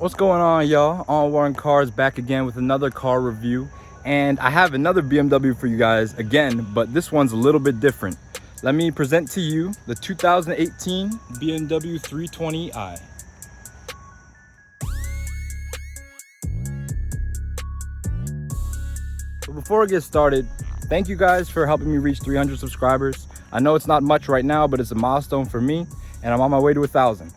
What's going on, y'all? On Warren Cars, back again with another car review. And I have another BMW for you guys again, but this one's a little bit different. Let me present to you the 2018 BMW 320i. So before I get started, thank you guys for helping me reach 300 subscribers. I know it's not much right now, but it's a milestone for me, and I'm on my way to 1,000.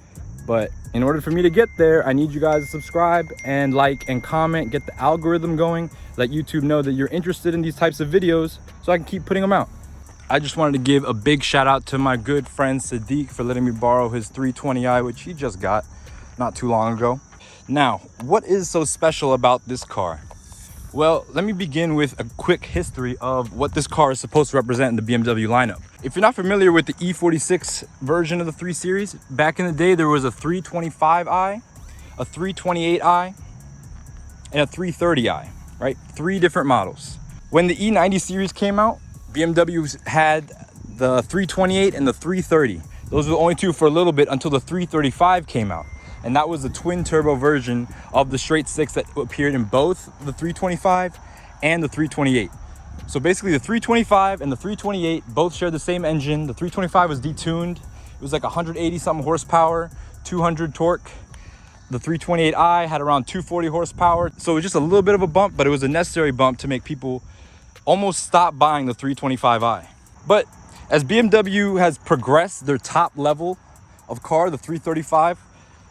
But in order for me to get there, I need you guys to subscribe and like and comment, get the algorithm going, let YouTube know that you're interested in these types of videos so I can keep putting them out. I just wanted to give a big shout out to my good friend Sidiq for letting me borrow his 320i, which he just got not too long ago. Now, what is so special about this car? Well, let me begin with a quick history of what this car is supposed to represent in the BMW lineup. If you're not familiar with the E46 version of the 3 Series, back in the day there was a 325i, a 328i, and a 330i, right? 3 different models. When the E90 series came out, BMW had the 328 and the 330. Those were the only two for a little bit until the 335 came out. And that was the twin turbo version of the straight six that appeared in both the 325 and the 328. So basically the 325 and the 328 both shared the same engine. The 325 was detuned. It was like 180 something horsepower, 200 torque. The 328i had around 240 horsepower. So it was just a little bit of a bump, but it was a necessary bump to make people almost stop buying the 325i. But as BMW has progressed their top level of car, the 335,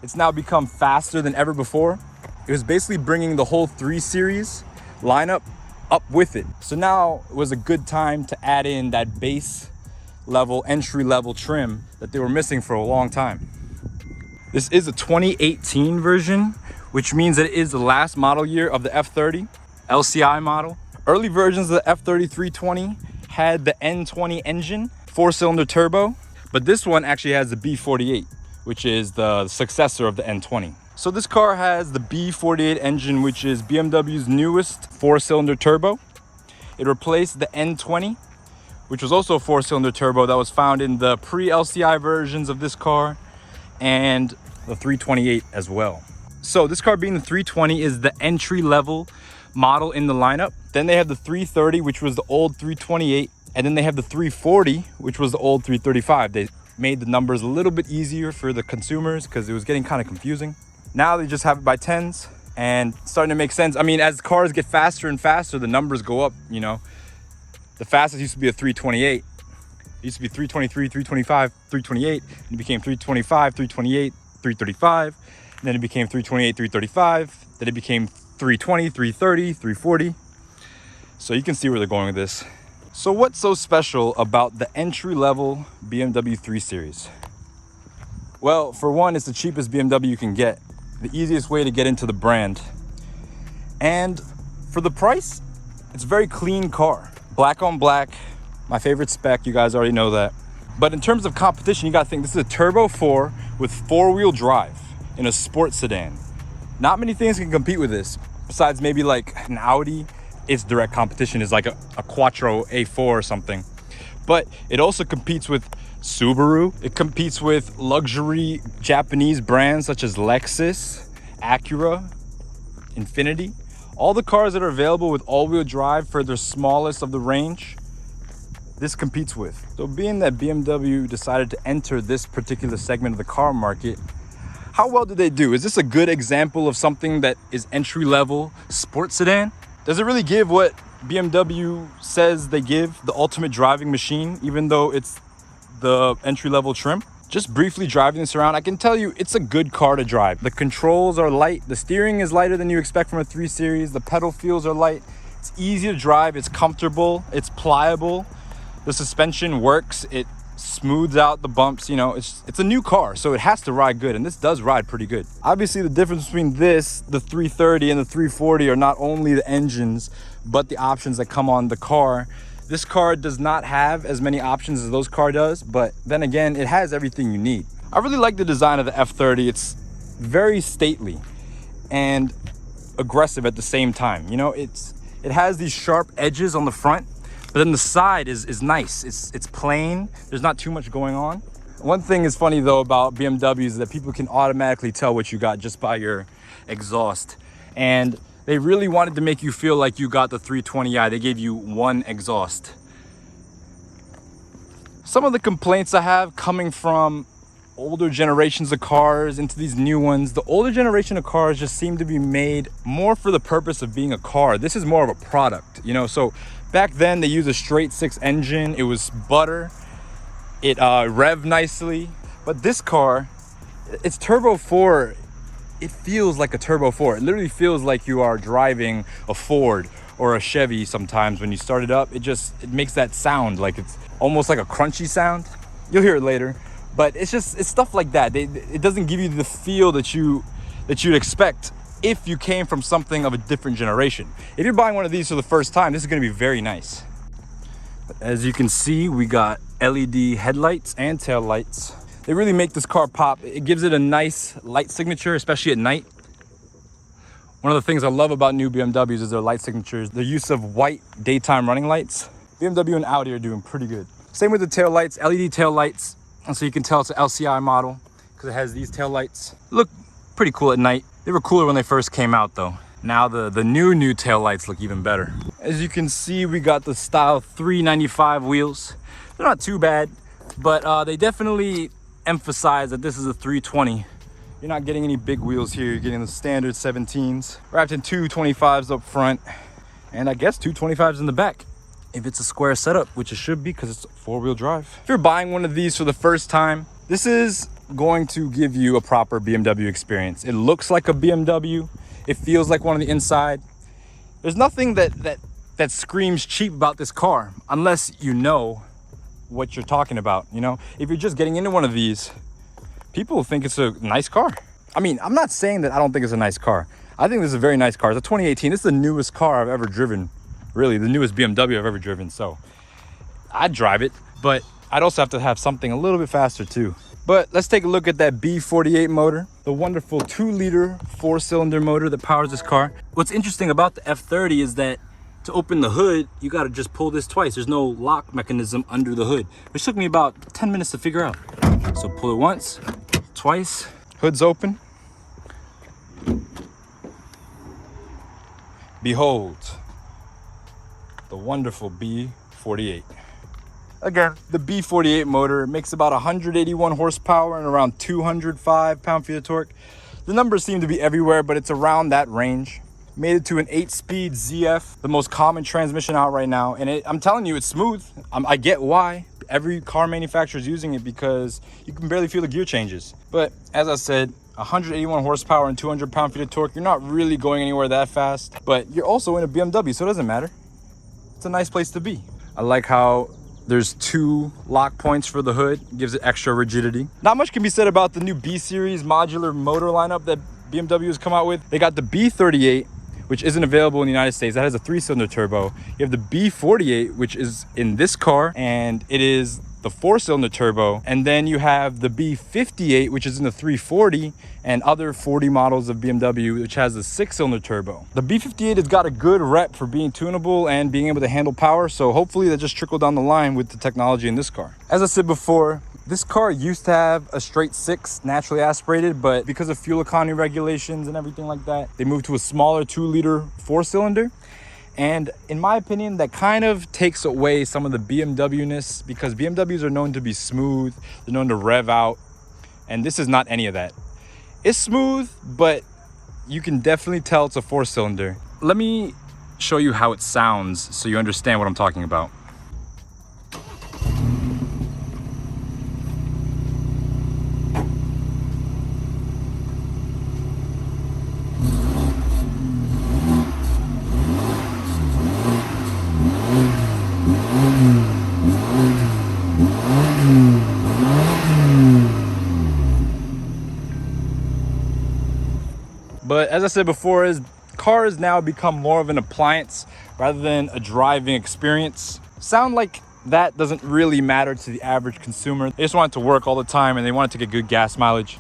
it's now become faster than ever before. It was basically bringing the whole 3 Series lineup up with it. So now it was a good time to add in that base level, entry level trim that they were missing for a long time. This is a 2018 version, which means that it is the last model year of the F30 LCI model. Early versions of the F30 320 had the N20 engine, 4-cylinder turbo, but this one actually has the B48, which is the successor of the N20. So this car has the B48 engine, which is BMW's newest 4-cylinder turbo. It replaced the N20, which was also a 4-cylinder turbo that was found in the pre-LCI versions of this car and the 328 as well. So this car, being the 320, is the entry-level model in the lineup. Then they have the 330, which was the old 328, and then they have the 340, which was the old 335. They made the numbers a little bit easier for the consumers because it was getting kind of confusing. Now they just have it by tens and it's starting to make sense. I mean, as cars get faster and faster, the numbers go up, you know. The fastest used to be a 328. It used to be 323, 325, 328, and it became 325, 328, 335, and then it became 328, 335, then it became 320, 330, 340. So you can see where they're going with this. So what's so special about the entry-level BMW 3 Series? Well, for one, it's the cheapest BMW you can get, the easiest way to get into the brand. And for the price, it's a very clean car. Black on black, my favorite spec, you guys already know that. But in terms of competition, you gotta think this is a Turbo 4 with 4-wheel drive in a sports sedan. Not many things can compete with this, besides maybe like an Audi. Its direct competition is like a Quattro A4 or something. But it also competes with Subaru. It competes with luxury Japanese brands such as Lexus, Acura, Infiniti. All the cars that are available with all-wheel drive for their smallest of the range, this competes with. So being that BMW decided to enter this particular segment of the car market, how well did they do? Is this a good example of something that is entry-level sports sedan? Does it really give what BMW says they give, the ultimate driving machine, even though it's the entry-level trim? Just briefly driving this around, I can tell you it's a good car to drive. The controls are light. The steering is lighter than you expect from a 3 Series. The pedal feels are light. It's easy to drive. It's comfortable. It's pliable. The suspension works. It smooths out the bumps. You know, it's a new car, so it has to ride good, and this does ride pretty good. Obviously, the difference between this, the 330 and the 340, are not only the engines, but the options that come on the car. This car does not have as many options as those car does, but then again, it has everything you need. I really like the design of the F30. It's very stately and aggressive at the same time. You know, it has these sharp edges on the front, but then the side is nice. It's plain. There's not too much going on. One thing is funny though about BMWs is that people can automatically tell what you got just by your exhaust. And they really wanted to make you feel like you got the 320i. They gave you one exhaust. Some of the complaints I have coming from older generations of cars into these new ones, the older generation of cars just seem to be made more for the purpose of being a car. This is more of a product, you know. So back then they used a straight six engine. It was butter. It revved nicely. But this car, it's turbo 4. It feels like a turbo 4. It literally feels like you are driving a Ford or a Chevy. Sometimes when you start it up, it makes that sound, like it's almost like a crunchy sound. You'll hear it later. But it's stuff like that. It doesn't give you the feel that you'd expect if you came from something of a different generation. If you're buying one of these for the first time, this is going to be very nice. As you can see, we got LED headlights and tail lights. They really make this car pop. It gives it a nice light signature, especially at night. One of the things I love about new BMWs is their light signatures. The use of white daytime running lights. BMW and Audi are doing pretty good. Same with the tail lights, LED tail lights. And so you can tell it's an LCI model because it has these tail lights. Look pretty cool at night. They were cooler when they first came out though. Now the new tail lights look even better. As you can see, we got the style 395 wheels. They're not too bad, but they definitely emphasize that this is a 320. You're not getting any big wheels here. You're getting the standard 17s. Wrapped in two 25s up front, and I guess two 25s in the back. If it's a square setup, which it should be because it's four-wheel drive. If you're buying one of these for the first time, this is going to give you a proper BMW experience. It looks like a BMW. It feels like one on the inside. There's nothing that screams cheap about this car unless you know what you're talking about. You know, if you're just getting into one of these, people think it's a nice car. I mean, I'm not saying that I don't think it's a nice car. I think this is a very nice car. It's a 2018. This is the newest car I've ever driven. Really, the newest BMW I've ever driven. So I'd drive it, but I'd also have to have something a little bit faster too. But let's take a look at that B48 motor, the wonderful 2-liter 4-cylinder motor that powers this car. What's interesting about the F30 is that to open the hood, you got to just pull this twice. There's no lock mechanism under the hood, which took me about 10 minutes to figure out. So pull it once, twice, hood's open. Behold, the wonderful B48. Again, the B48 motor makes about 181 horsepower and around 205 pound-feet of torque. The numbers seem to be everywhere, but it's around that range. Made it to an 8-speed ZF, the most common transmission out right now. And I'm telling you, it's smooth. I get why. Every car manufacturer is using it because you can barely feel the gear changes. But as I said, 181 horsepower and 200 pound-feet of torque. You're not really going anywhere that fast, but you're also in a BMW, so it doesn't matter. It's a nice place to be. I like how there's 2 lock points for the hood. Gives it extra rigidity. Not much can be said about the new B-Series modular motor lineup that BMW has come out with. They got the B38, which isn't available in the United States. That has a 3-cylinder turbo. You have the B48, which is in this car, and it is the 4-cylinder turbo. And then you have the B58, which is in the 340, and other 40 models of BMW, which has a 6-cylinder turbo. The B58 has got a good rep for being tunable and being able to handle power, so hopefully that just trickled down the line with the technology in this car. As I said before, this car used to have a straight 6 naturally aspirated, but because of fuel economy regulations and everything like that, they moved to a smaller 2-liter 4-cylinder. And in my opinion, that kind of takes away some of the BMW-ness because BMWs are known to be smooth, they're known to rev out, and this is not any of that. It's smooth, but you can definitely tell it's a 4-cylinder. Let me show you how it sounds so you understand what I'm talking about. But as I said before, cars now become more of an appliance rather than a driving experience. Sound like that doesn't really matter to the average consumer. They just want it to work all the time and they want it to get good gas mileage.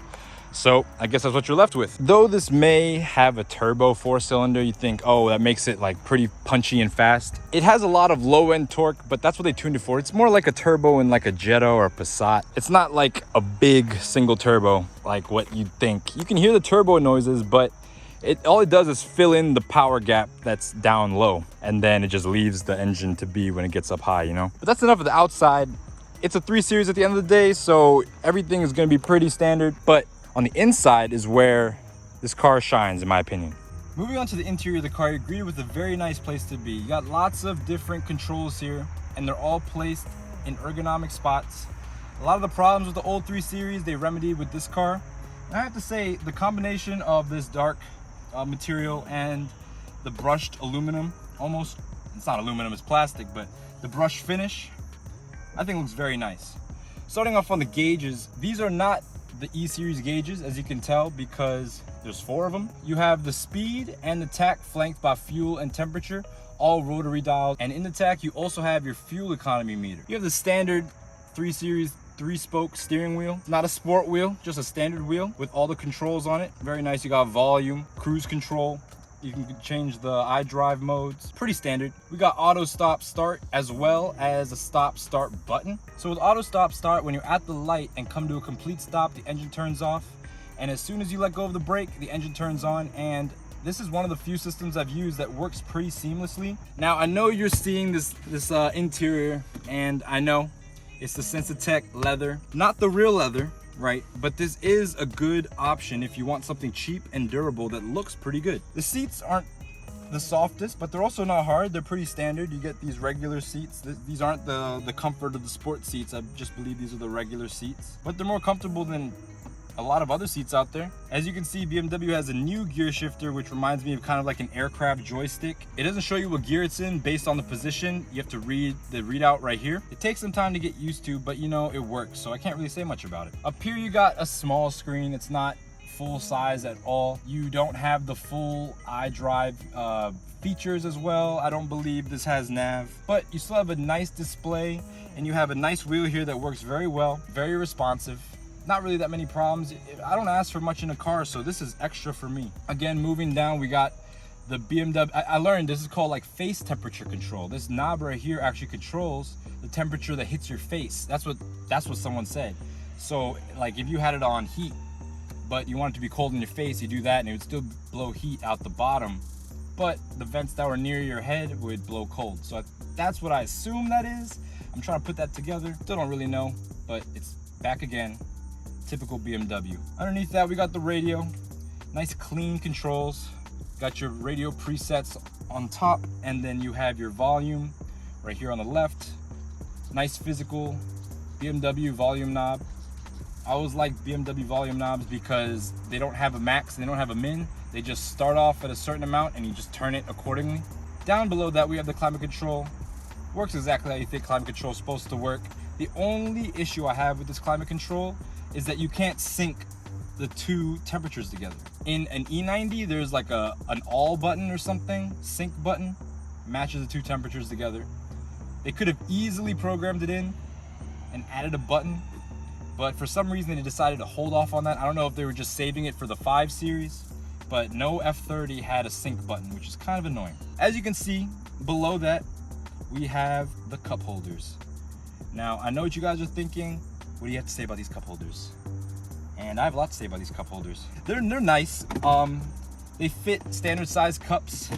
So I guess that's what you're left with. Though this may have a turbo 4-cylinder, you think, oh, that makes it like pretty punchy and fast. It has a lot of low-end torque, but that's what they tuned it for. It's more like a turbo in like a Jetta or a Passat. It's not like a big single turbo like what you'd think. You can hear the turbo noises, but all it does is fill in the power gap that's down low, and then it just leaves the engine to be when it gets up high, you know. But that's enough of the outside. It's a 3 Series at the end of the day, so everything is going to be pretty standard, but on the inside is where this car shines, in my opinion. Moving on to the interior of the car, you're greeted with a very nice place to be. You got lots of different controls here, and they're all placed in ergonomic spots. A lot of the problems with the old 3 Series, they remedied with this car. And I have to say, the combination of this dark material and the brushed aluminum, almost, it's not aluminum, it's plastic, but the brushed finish, I think looks very nice. Starting off on the gauges, these are not the E-Series gauges, as you can tell, because there's 4 of them. You have the speed and the tach flanked by fuel and temperature, all rotary dials. And in the tach, you also have your fuel economy meter. You have the standard 3 Series 3-spoke steering wheel. Not a sport wheel, just a standard wheel with all the controls on it. Very nice. You got volume, cruise control. You can change the iDrive modes. Pretty standard. We got auto stop start as well as a stop start button. So with auto stop start, when you're at the light and come to a complete stop, the engine turns off. And as soon as you let go of the brake, the engine turns on. And this is one of the few systems I've used that works pretty seamlessly. Now, I know you're seeing this interior, and I know it's the Sensatech leather, not the real leather, right? But this is a good option if you want something cheap and durable that looks pretty good. The seats aren't the softest, but they're also not hard. They're pretty standard. You get these regular seats. These aren't the comfort of the sport seats. I just believe these are the regular seats, but they're more comfortable than a lot of other seats out there. As you can see, BMW has a new gear shifter, which reminds me of kind of like an aircraft joystick. It doesn't show you what gear it's in based on the position. You have to read the readout right here. It takes some time to get used to, but you know, it works, so I can't really say much about it. Up here, you got a small screen. It's not full size at all. You don't have the full iDrive features as well. I don't believe this has nav, but you still have a nice display, and you have a nice wheel here that works very well, very responsive. Not really that many problems. I don't ask for much in a car, so this is extra for me. Again, moving down, we got the BMW. I learned this is called like face temperature control. This knob right here actually controls the temperature that hits your face. That's what someone said. So like if you had it on heat, but you want it to be cold in your face, you do that and it would still blow heat out the bottom, but the vents that were near your head would blow cold. So that's what I assume that is. I'm trying to put that together. Still don't really know, but it's back again. Typical BMW. Underneath that, we got the radio. Nice clean controls. Got your radio presets on top, and then you have your volume right here on the left. Nice physical BMW volume knob. I always like BMW volume knobs because they don't have a max and they don't have a min. They just start off at a certain amount and you just turn it accordingly. Down below that, we have the climate control. Works exactly how you think climate control is supposed to work. The only issue I have with this climate control is that you can't sync the 2 temperatures together. In an E90, there's like an all button or something, sync button, matches the 2 temperatures together. They could have easily programmed it in and added a button, but for some reason they decided to hold off on that. I don't know if they were just saving it for the 5 Series, but no F30 had a sync button, which is kind of annoying. As you can see, below that, we have the cup holders. Now, I know what you guys are thinking. What do you have to say about these cup holders? And I have a lot to say about these cup holders. They're nice. They fit standard size cups.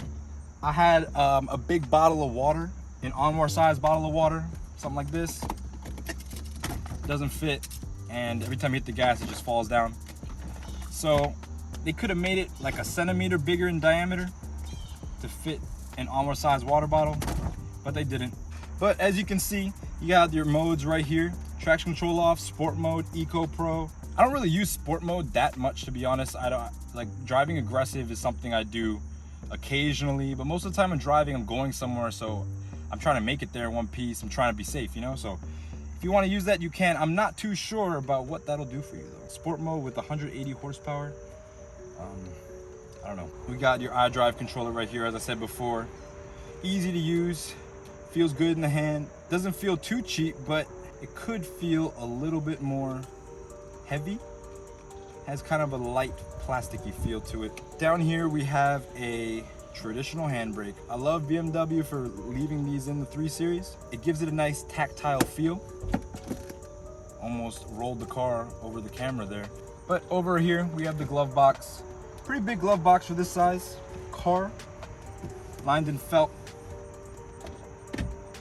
I had a big bottle of water, an Anwar size bottle of water, something like this. Doesn't fit, and every time you hit the gas, it just falls down. So they could have made it like a centimeter bigger in diameter to fit an Anwar size water bottle, but they didn't. But as you can see, you got your modes right here. Traction control off, sport mode, eco pro. I don't really use sport mode that much, to be honest. I don't like driving aggressive is something I do occasionally, but most of the time I'm driving, I'm going somewhere, so I'm trying to make it there in one piece. I'm trying to be safe, you know? So if you want to use that, you can. I'm not too sure about what that'll do for you though. Sport mode with 180 horsepower. I don't know. We got your iDrive controller right here, as I said before. Easy to use, feels good in the hand. Doesn't feel too cheap, but it could feel a little bit more heavy. Has kind of a light plasticky feel to it. Down here we have a traditional handbrake. I love BMW for leaving these in the 3 Series. It gives it a nice tactile feel. Almost rolled the car over the camera there. But over here we have the glove box. Pretty big glove box for this size car, lined in felt.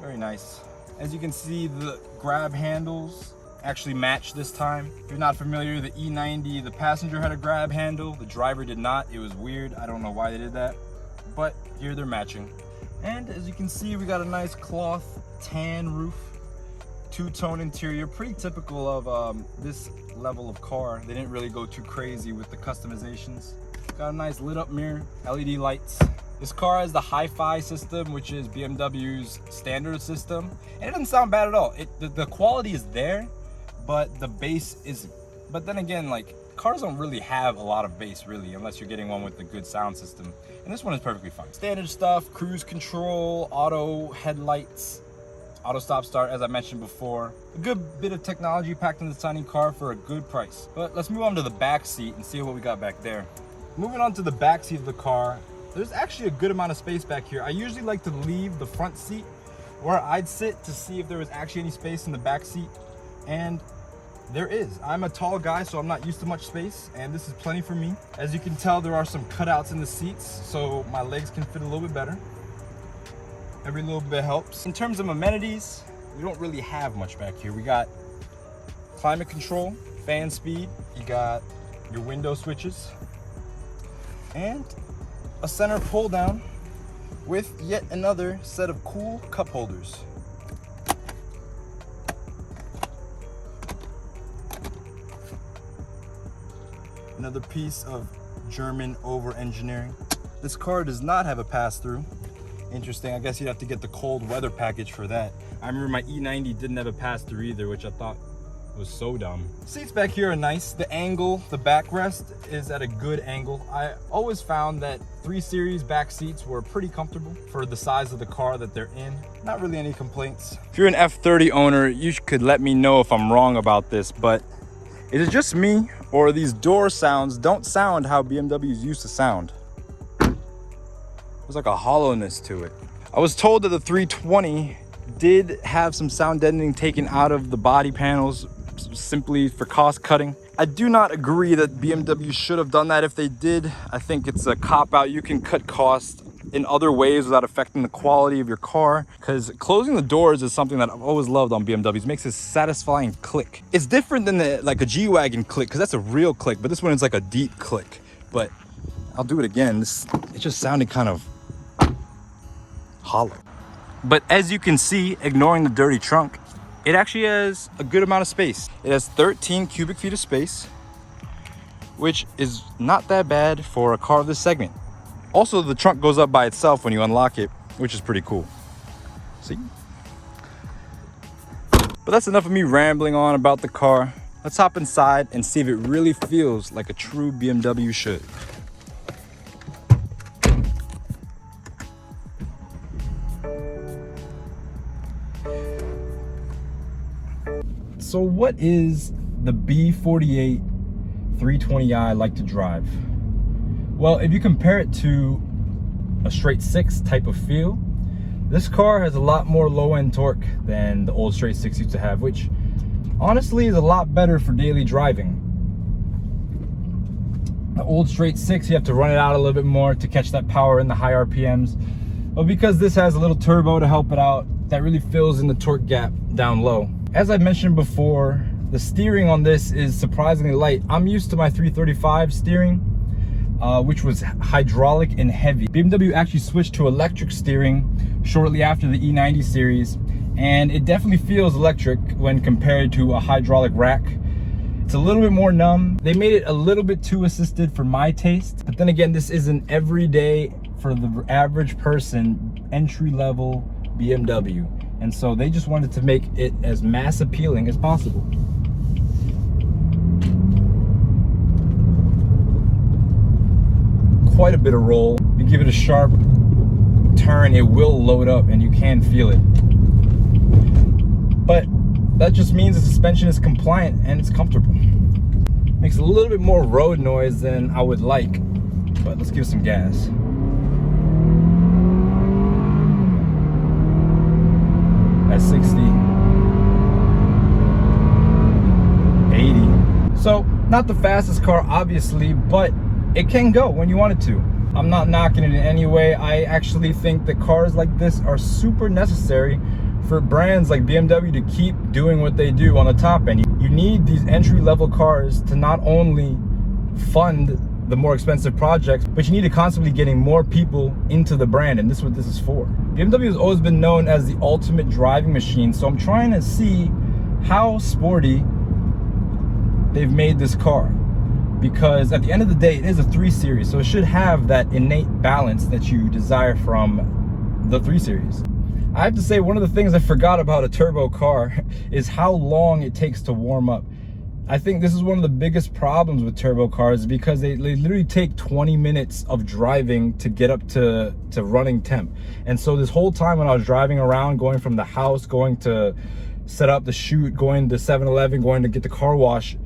Very nice. As you can see, the grab handles actually match this time. If you're not familiar, the E90, the passenger had a grab handle, the driver did not. It was weird. I don't know why they did that, but here they're matching. And as you can see, we got a nice cloth tan roof, two-tone interior, pretty typical of this level of car. They didn't really go too crazy with the customizations. Got a nice lit up mirror, LED lights. This car has the hi-fi system, which is BMW's standard system, and it doesn't sound bad at all. The quality is there, but the bass isn't. But then again, like, cars don't really have a lot of bass really, unless you're getting one with a good sound system. And this one is perfectly fine. Standard stuff, cruise control, auto headlights, auto stop start, as I mentioned before. A good bit of technology packed in this tiny car for a good price. But let's move on to the back seat and see what we got back there. Moving on to the back seat of the car, there's actually a good amount of space back here. I usually like to leave the front seat where I'd sit to see if there was actually any space in the back seat, and there is. I'm a tall guy, so I'm not used to much space, and this is plenty for me. As you can tell, there are some cutouts in the seats, so my legs can fit a little bit better. Every little bit helps. In terms of amenities, we don't really have much back here. We got climate control, fan speed, you got your window switches, and a center pull down with yet another set of cool cup holders. Another piece of German over-engineering. This car does not have a pass-through. Interesting, I guess you'd have to get the cold weather package for that. I remember my E90 didn't have a pass-through either, which I thought was so dumb. Seats back here are nice. The angle, the backrest is at a good angle. I always found that 3 Series back seats were pretty comfortable for the size of the car that they're in. Not really any complaints. If you're an F30 owner, you could let me know if I'm wrong about this, but is it just me, or these door sounds don't sound how BMWs used to sound? There's like a hollowness to it. I was told that the 320 did have some sound deadening taken out of the body panels simply for cost cutting. I do not agree that BMW should have done that. If they did, I think it's a cop-out. You can cut costs in other ways without affecting the quality of your car, because closing the doors is something that I've always loved on BMWs. It makes a satisfying click. It's different than like a G-Wagon click, because that's a real click, but this one is like a deep click. But I'll do it again. It just sounded kind of hollow. But as you can see, ignoring the dirty trunk, it actually has a good amount of space. It has 13 cubic feet of space, which is not that bad for a car of this segment. Also, the trunk goes up by itself when you unlock it, which is pretty cool. See? But that's enough of me rambling on about the car. Let's hop inside and see if it really feels like a true BMW should. So what is the B48 320i like to drive? Well, if you compare it to a straight 6 type of feel, this car has a lot more low-end torque than the old straight 6 used to have, which honestly is a lot better for daily driving. The old straight 6, you have to run it out a little bit more to catch that power in the high RPMs. But because this has a little turbo to help it out, that really fills in the torque gap down low. As I mentioned before, the steering on this is surprisingly light. I'm used to my 335 steering, which was hydraulic and heavy. BMW actually switched to electric steering shortly after the E90 series, and it definitely feels electric when compared to a hydraulic rack. It's a little bit more numb. They made it a little bit too assisted for my taste, but then again, this is an everyday, for the average person, entry-level BMW. And so they just wanted to make it as mass appealing as possible. Quite a bit of roll. You give it a sharp turn, it will load up and you can feel it. But that just means the suspension is compliant and it's comfortable. Makes a little bit more road noise than I would like, but let's give it some gas. At 60, 80. So not the fastest car obviously, but it can go when you want it to. I'm not knocking it in any way. I actually think that cars like this are super necessary for brands like BMW to keep doing what they do on the top end. You need these entry-level cars to not only fund the more expensive projects, but you need to constantly getting more people into the brand, and this is what this is for. BMW has always been known as the ultimate driving machine, so I'm trying to see how sporty they've made this car, because at the end of the day, it is a 3 Series, so it should have that innate balance that you desire from the 3 Series. I have to say, one of the things I forgot about a turbo car is how long it takes to warm up. I think this is one of the biggest problems with turbo cars, because they literally take 20 minutes of driving to get up to running temp. And so this whole time when I was driving around, going from the house, going to set up the shoot, going to 7-Eleven, going to get the car wash,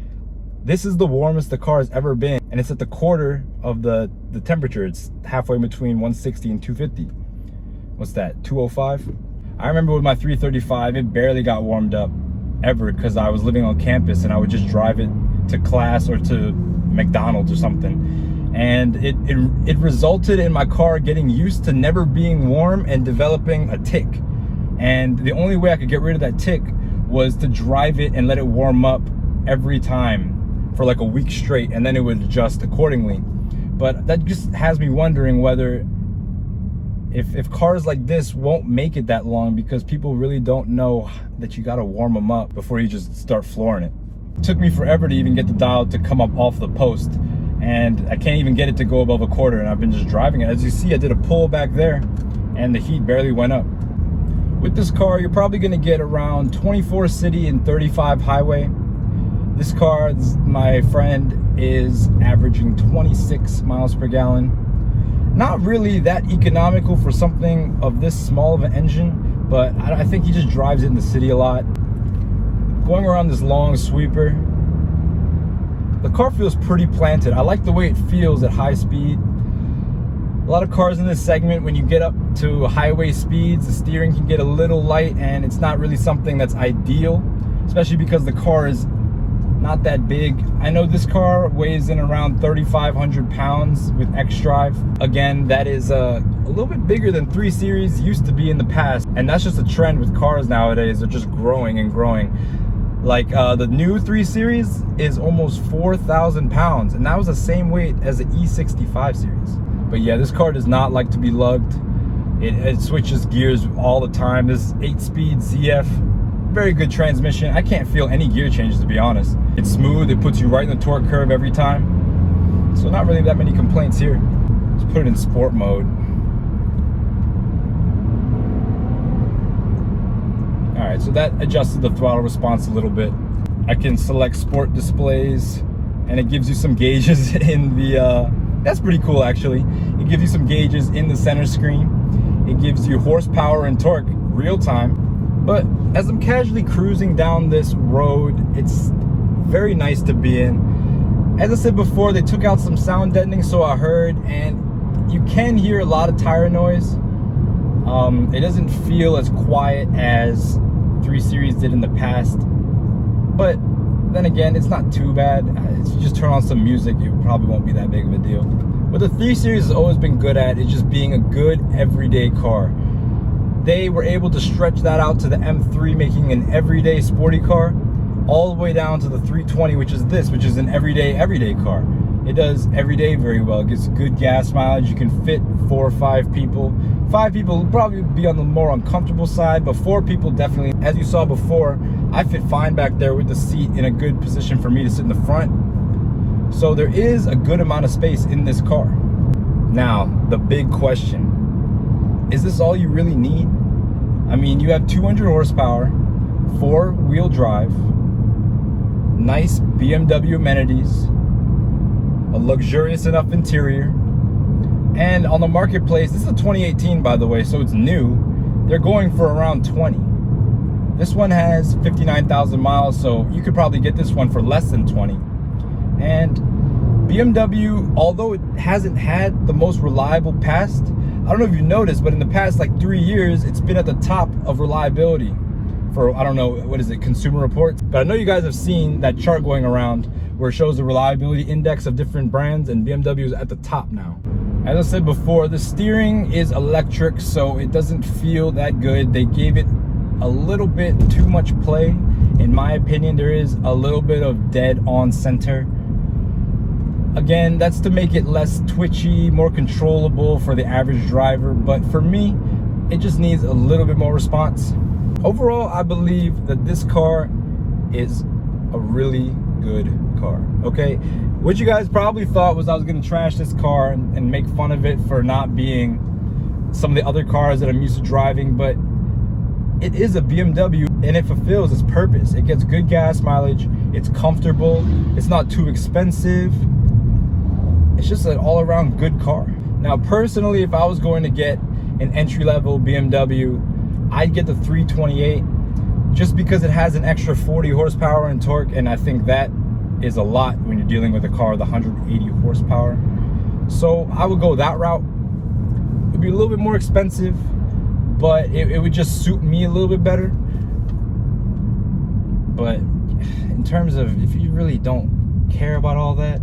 this is the warmest the car has ever been. And it's at the quarter of the temperature. It's halfway between 160 and 250. What's that, 205? I remember with my 335, it barely got warmed up ever, because I was living on campus and I would just drive it to class or to McDonald's or something, and it resulted in my car getting used to never being warm and developing a tick. And the only way I could get rid of that tick was to drive it and let it warm up every time for like a week straight, and then it would adjust accordingly. But that just has me wondering whether if cars like this won't make it that long, because people really don't know that you gotta warm them up before you just start flooring it. It took me forever to even get the dial to come up off the post, and I can't even get it to go above a quarter, and I've been just driving it. As you see, I did a pull back there and the heat barely went up. With this car, you're probably gonna get around 24 city and 35 highway. This car, my friend, is averaging 26 miles per gallon. Not really that economical for something of this small of an engine, but I think he just drives it in the city a lot. Going around this long sweeper, the car feels pretty planted. I like the way it feels at high speed. A lot of cars in this segment, when you get up to highway speeds, the steering can get a little light, and it's not really something that's ideal, especially because the car is not that big. I know this car weighs in around 3,500 pounds with X-Drive. Again, that is a little bit bigger than 3 Series used to be in the past, and that's just a trend with cars nowadays. They're just growing and growing. Like the new 3 Series is almost 4,000 pounds, and that was the same weight as the E65 series. But yeah, this car does not like to be lugged. It switches gears all the time. This 8-speed ZF, very good transmission. I can't feel any gear changes, to be honest. It's smooth, it puts you right in the torque curve every time. So not really that many complaints here. Let's put it in sport mode. All right, so that adjusted the throttle response a little bit. I can select sport displays, and it gives you some gauges in the, that's pretty cool actually. It gives you some gauges in the center screen. It gives you horsepower and torque real time. But as I'm casually cruising down this road, it's very nice to be in. As I said before, they took out some sound deadening, so I heard, and you can hear a lot of tire noise. It doesn't feel as quiet as 3 Series did in the past, but then again, it's not too bad. If you just turn on some music, it probably won't be that big of a deal. What the 3 Series has always been good at is just being a good everyday car. They were able to stretch that out to the M3, making an everyday sporty car, all the way down to the 320, which is an everyday car. It does everyday very well. It gets good gas mileage. You can fit 4 or 5 people. 5 people will probably be on the more uncomfortable side, but 4 people definitely. As you saw before, I fit fine back there with the seat in a good position for me to sit in the front. So there is a good amount of space in this car. Now, the big question, is this all you really need? I mean, you have 200 horsepower, 4-wheel drive, nice BMW amenities, a luxurious enough interior, and on the marketplace, this is a 2018 by the way, so it's new, they're going for around 20. This one has 59,000 miles, so you could probably get this one for less than 20. And BMW, although it hasn't had the most reliable past, I don't know if you noticed, but in the past like 3 years, it's been at the top of reliability for, I don't know, what is it, Consumer Reports? But I know you guys have seen that chart going around where it shows the reliability index of different brands, and BMW is at the top now. As I said before, the steering is electric, so it doesn't feel that good. They gave it a little bit too much play. In my opinion, there is a little bit of dead on center. Again, that's to make it less twitchy, more controllable for the average driver, but for me, it just needs a little bit more response. Overall, I believe that this car is a really good car, okay? What you guys probably thought was I was gonna trash this car and make fun of it for not being some of the other cars that I'm used to driving, but it is a BMW and it fulfills its purpose. It gets good gas mileage, it's comfortable, it's not too expensive. It's just an all-around good car. Now, personally, if I was going to get an entry-level BMW, I'd get the 328 just because it has an extra 40 horsepower and torque, and I think that is a lot when you're dealing with a car with 180 horsepower. So I would go that route. It'd be a little bit more expensive, but it would just suit me a little bit better. But in terms of if you really don't care about all that,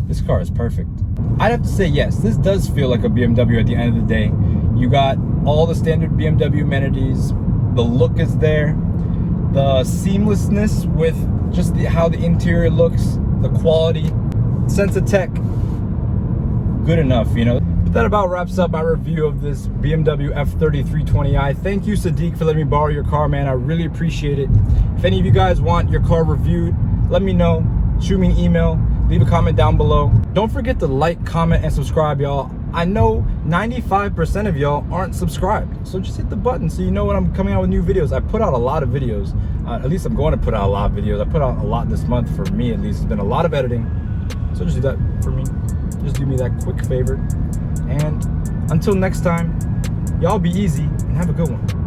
this car is perfect. I'd have to say yes, this does feel like a BMW at the end of the day. You got all the standard BMW amenities, the look is there, the seamlessness with just how the interior looks, the quality, sense of tech, good enough, you know. But that about wraps up my review of this BMW F30 320i. Thank you, Sidiq, for letting me borrow your car, man. I really appreciate it. If any of you guys want your car reviewed, let me know. Shoot me an email, leave a comment down below. Don't forget to like, comment, and subscribe, y'all. I know 95% of y'all aren't subscribed, so just hit the button so you know when I'm coming out with new videos. I put out a lot of videos. At least I'm going to put out a lot of videos. I put out a lot this month, for me at least. It's been a lot of editing, so just do that for me. Just do me that quick favor. And until next time, y'all be easy and have a good one.